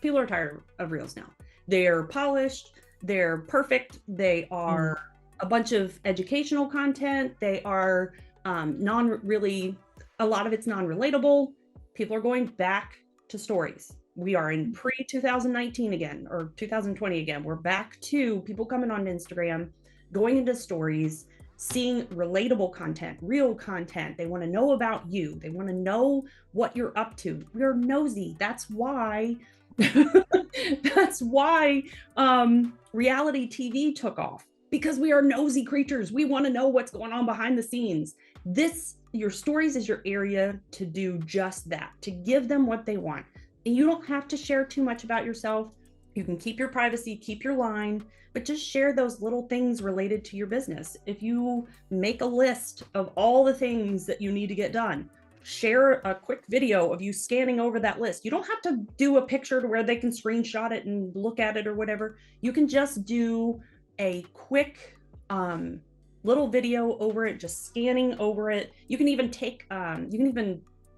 People are tired of reels now. They're polished, they're perfect, they are a bunch of educational content, they are non really, a lot of it's non-relatable. People are going back to stories. We are in pre 2019 again, or 2020 again. We're back to people coming on Instagram, going into stories, seeing relatable content, real content. They want to know about you. They want to know what you're up to. We're nosy. That's why that's why reality TV took off, because we are nosy creatures. We want to know what's going on behind the scenes. Your stories is your area to do just that, to give them what they want. And you don't have to share too much about yourself. You can keep your privacy, keep your line, but just share those little things related to your business. If you make a list of all the things that you need to get done, share a quick video of you scanning over that list. You don't have to do a picture to where they can screenshot it and look at it or whatever. You can just do a quick little video over it, just scanning over it. You can even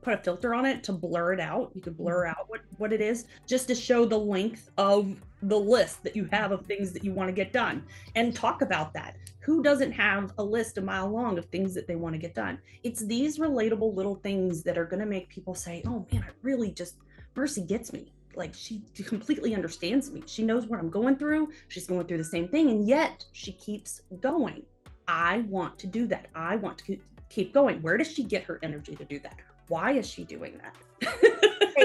put a filter on it to blur it out. You could blur out what it is, just to show the length of the list that you have of things that you want to get done, and talk about that. Who doesn't have a list a mile long of things that they want to get done? It's these relatable little things that are going to make people say, oh man, Mercy gets me. Like, she completely understands me. She knows what I'm going through. She's going through the same thing, and yet she keeps going. I want to do that. I want to keep going. Where does she get her energy to do that? Why is she doing that?